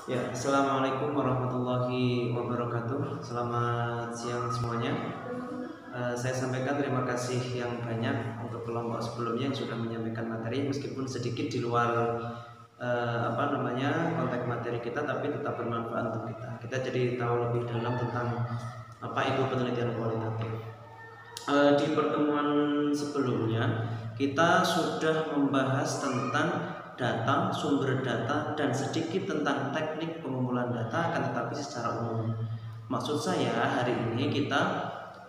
Ya, assalamualaikum warahmatullahi wabarakatuh. Selamat siang semuanya. Saya sampaikan terima kasih yang banyak untuk kelompok sebelumnya yang sudah menyampaikan materi, meskipun sedikit di luar konteks materi kita, tapi tetap bermanfaat untuk kita. Kita jadi tahu lebih dalam tentang apa itu penelitian kualitatif. Di pertemuan sebelumnya kita sudah membahas tentang data, sumber data, dan sedikit tentang teknik pengumpulan data, akan tetapi secara umum. Maksud saya hari ini kita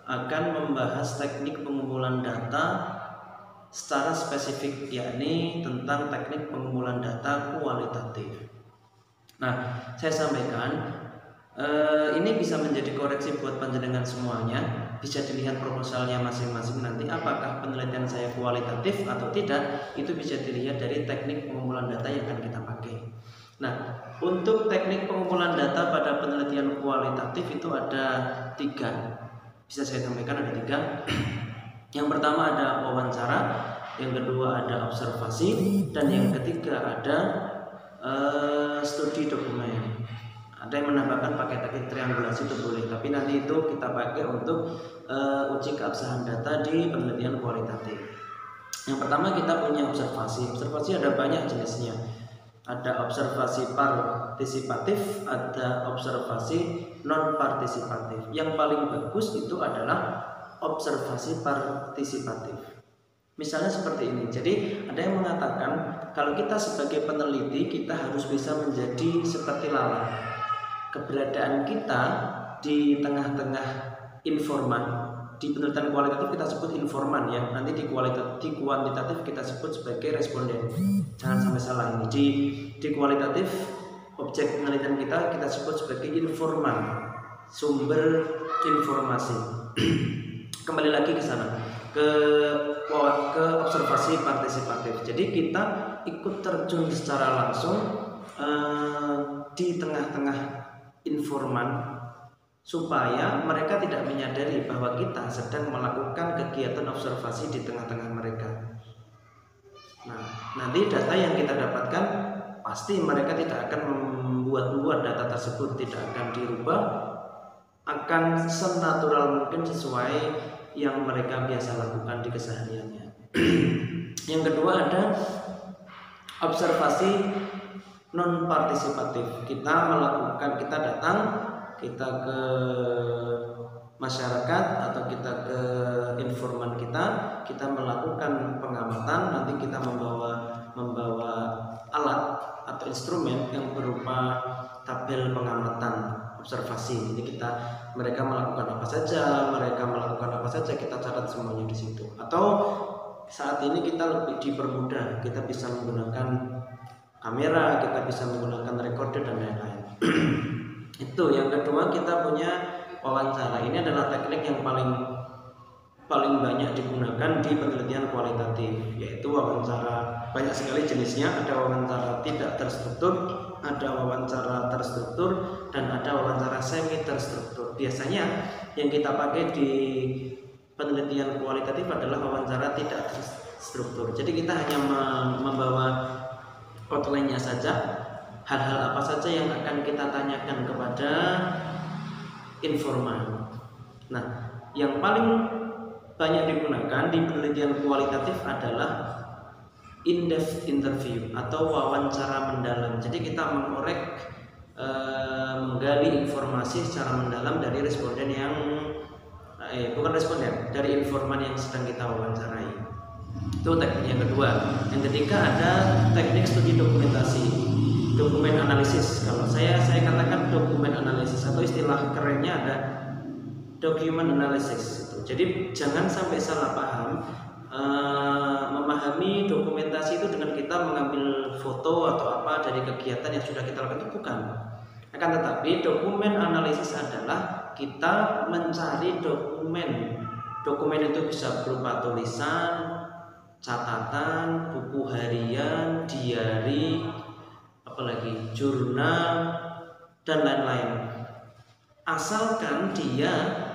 akan membahas teknik pengumpulan data secara spesifik, yakni tentang teknik pengumpulan data kualitatif. Nah, saya sampaikan ini bisa menjadi koreksi buat panjenengan semuanya. Bisa dilihat proposalnya masing-masing nanti apakah penelitian saya kualitatif atau tidak, itu bisa dilihat dari teknik pengumpulan data yang akan kita pakai. Nah, untuk teknik pengumpulan data pada penelitian kualitatif itu ada 3. Bisa saya sampaikan ada 3. Yang pertama ada wawancara, yang kedua ada observasi, dan yang ketiga ada studi dokumen. Ada yang menambahkan pakai teknik triangulasi itu boleh, tapi nanti itu kita pakai untuk uji keabsahan data di penelitian kualitatif. Yang pertama kita punya observasi. Observasi ada banyak jenisnya. Ada observasi partisipatif, ada observasi non partisipatif. Yang paling bagus itu adalah observasi partisipatif. Misalnya seperti ini. Jadi ada yang mengatakan kalau kita sebagai peneliti kita harus bisa menjadi seperti lalat. Keberadaan kita di tengah-tengah informan. Di penelitian kualitatif kita sebut informan ya. Nanti di kuantitatif kita sebut sebagai responden. Jangan sampai salah ini. Di kualitatif objek penelitian kita sebut sebagai informan, sumber informasi. Kembali lagi ke sana, ke observasi partisipatif. Jadi kita ikut terjun secara langsung di tengah-tengah informan supaya mereka tidak menyadari bahwa kita sedang melakukan kegiatan observasi di tengah-tengah mereka. Nah, nanti data yang kita dapatkan pasti mereka tidak akan membuat data tersebut, tidak akan dirubah, akan senatural mungkin sesuai yang mereka biasa lakukan di kesehariannya. Yang kedua ada observasi non partisipatif. Kita datang, kita ke masyarakat atau kita ke informan kita melakukan pengamatan. Nanti kita membawa alat atau instrumen yang berupa tabel pengamatan observasi. Jadi mereka melakukan apa saja, kita catat semuanya di situ. Atau saat ini kita lebih dipermudah, kita bisa menggunakan kamera, kita bisa menggunakan recorder dan lain-lain. Itu yang kedua, kita punya wawancara. Ini adalah teknik yang paling banyak digunakan di penelitian kualitatif, yaitu wawancara. Banyak sekali jenisnya, ada wawancara tidak terstruktur, ada wawancara terstruktur, dan ada wawancara semi terstruktur. Biasanya yang kita pakai di penelitian kualitatif adalah wawancara tidak terstruktur. Jadi kita hanya membawa outline-nya saja, hal-hal apa saja yang akan kita tanyakan kepada informan. Nah, yang paling banyak digunakan di penelitian kualitatif adalah in-depth interview atau wawancara mendalam. Jadi kita menggali informasi secara mendalam dari responden dari informan yang sedang kita wawancarai. Itu teknik yang kedua. Yang ketiga ada teknik studi dokumentasi, dokumen analisis. Kalau saya katakan dokumen analisis, atau istilah kerennya ada document analysis. Jadi jangan sampai salah paham. Memahami dokumentasi itu dengan kita mengambil foto atau apa dari kegiatan yang sudah kita lakukan, itu bukan. Akan tetapi dokumen analisis adalah kita mencari dokumen. Dokumen itu bisa berupa tulisan, catatan, buku harian, diari, apalagi jurnal, dan lain-lain. Asalkan dia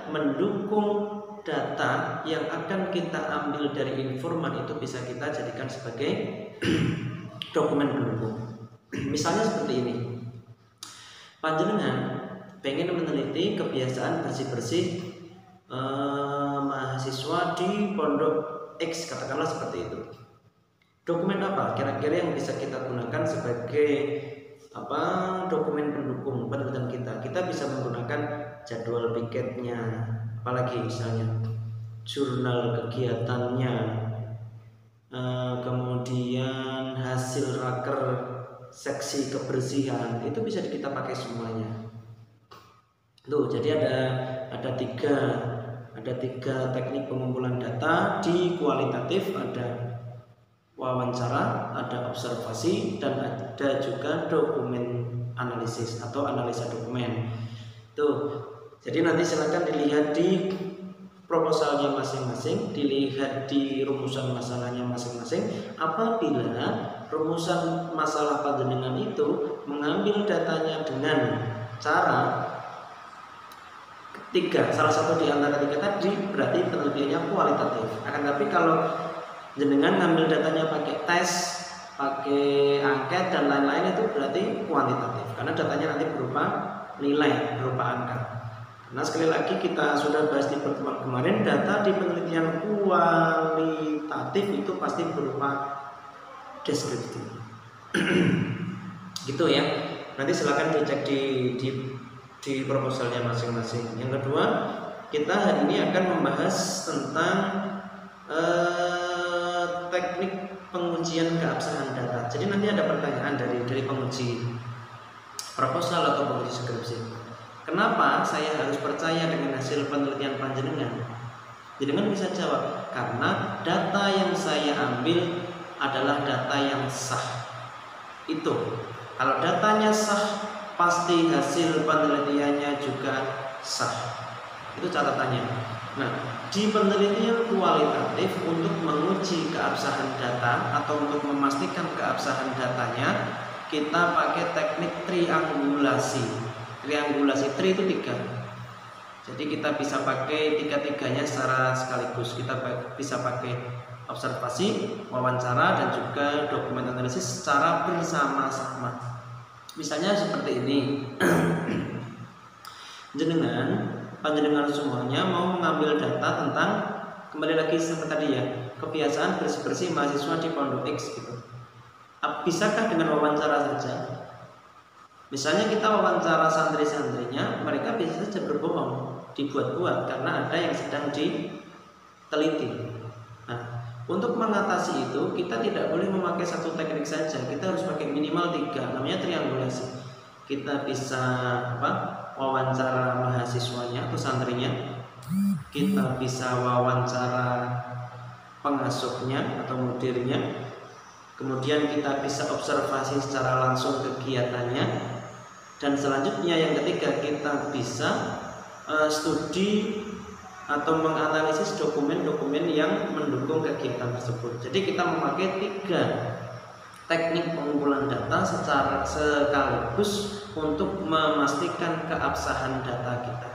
mendukung data yang akan kita ambil dari informan, itu bisa kita jadikan sebagai dokumen pendukung. Misalnya seperti ini. panjenengan pengen meneliti kebiasaan bersih-bersih mahasiswa di pondok X, katakanlah seperti itu. Dokumen apa kira-kira yang bisa kita gunakan sebagai dokumen pendukung penelitian kita? Kita bisa menggunakan jadwal piketnya, apalagi misalnya jurnal kegiatannya, kemudian hasil raker seksi kebersihan, itu bisa kita pakai semuanya. Tuh, jadi ada tiga teknik pengumpulan data. Di kualitatif ada wawancara, ada observasi, dan ada juga dokumen analisis atau analisa dokumen. Tuh, jadi nanti silakan dilihat di proposalnya masing-masing, dilihat di rumusan masalahnya masing-masing. Apabila rumusan masalah panjenengan itu mengambil datanya dengan cara tiga, salah satu di antara tiga tadi, berarti penelitiannya kualitatif. Akan tapi kalau jenengan ngambil datanya pakai tes, pakai angket dan lain-lain, itu berarti kuantitatif, karena datanya nanti berupa nilai, berupa angka. Nah, sekali lagi kita sudah bahas di pertemuan kemarin, data di penelitian kualitatif itu pasti berupa deskriptif. Gitu ya. Nanti silakan dicek di proposalnya masing-masing. Yang kedua, kita hari ini akan membahas tentang teknik pengujian keabsahan data. Jadi nanti ada pertanyaan dari penguji proposal atau penguji skripsi. Kenapa saya harus percaya dengan hasil penelitian panjenengan? Jenengan bisa jawab, karena data yang saya ambil adalah data yang sah. Itu, kalau datanya sah, pasti hasil penelitiannya juga sah. Itu catatannya. Nah, di penelitian kualitatif, untuk menguji keabsahan data atau untuk memastikan keabsahan datanya, kita pakai teknik triangulasi. Triangulasi, tri itu 3. Jadi kita bisa pakai tiga-tiganya secara sekaligus. Kita bisa pakai observasi, wawancara, dan juga dokumen analisis secara bersama-sama. Misalnya seperti ini. Panjenengan semuanya mau mengambil data tentang, kembali lagi seperti tadi ya, kebiasaan bersih-bersih mahasiswa di pondok X gitu. Bisakah dengan wawancara saja? Misalnya kita wawancara santri-santrinya, mereka bisa saja berbohong, dibuat-buat karena ada yang sedang diteliti. Nah, untuk mengatasi itu kita tidak boleh memakai satu teknik saja, kita harus pakai minimal 3, namanya triangulasi. Kita bisa wawancara mahasiswanya atau santrinya, kita bisa wawancara pengasuhnya atau mudirnya, kemudian kita bisa observasi secara langsung kegiatannya, dan selanjutnya yang ketiga kita bisa studi atau menganalisis dokumen-dokumen yang mendukung kegiatan tersebut. Jadi kita memakai 3 teknik pengumpulan data secara sekaligus untuk memastikan keabsahan data kita.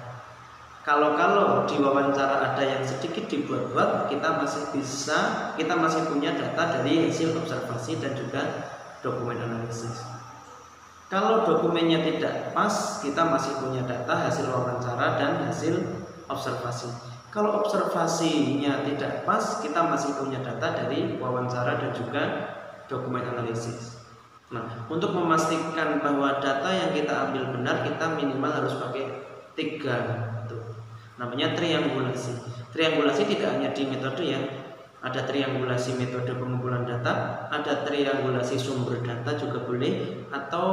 Kalau di wawancara ada yang sedikit dibuat-buat, kita masih punya data dari hasil observasi dan juga dokumen analisis. Kalau dokumennya tidak pas, kita masih punya data hasil wawancara dan hasil observasi. Kalau observasinya tidak pas, kita masih punya data dari wawancara dan juga dokumen analisis. Nah, untuk memastikan bahwa data yang kita ambil benar, kita minimal harus pakai 3. Namanya triangulasi. Triangulasi tidak hanya di metode ya. Ada triangulasi metode pengumpulan data, ada triangulasi sumber data juga boleh, atau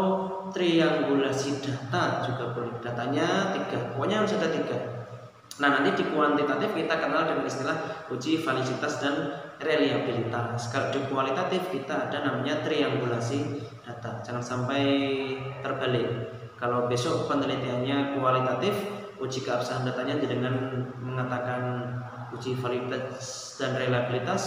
triangulasi data juga boleh. Datanya 3, pokoknya harus ada 3. Nah, nanti di kuantitatif kita kenal dengan istilah uji validitas dan reliabilitas. Kalau di kualitatif kita ada namanya triangulasi data. Jangan sampai terbalik. Kalau besok penelitiannya kualitatif, uji keabsahan datanya dengan mengatakan uji validitas dan reliabilitas,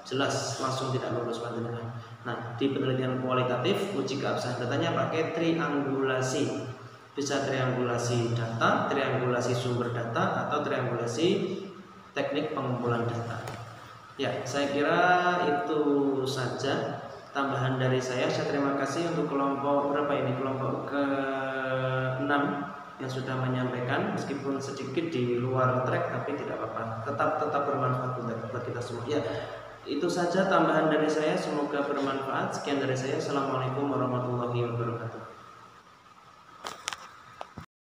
jelas langsung tidak lulus panjenengan. Nah, di penelitian kualitatif uji keabsahan datanya pakai triangulasi. Bisa triangulasi data, triangulasi sumber data, atau triangulasi teknik pengumpulan data. Ya, saya kira itu saja tambahan dari saya. Saya terima kasih untuk kelompok berapa ini? Kelompok ke-6 yang sudah menyampaikan, meskipun sedikit di luar track tapi tidak apa-apa, tetap bermanfaat buat kita semua. Ya, itu saja tambahan dari saya, semoga bermanfaat. Sekian dari saya. Assalamualaikum warahmatullahi wabarakatuh.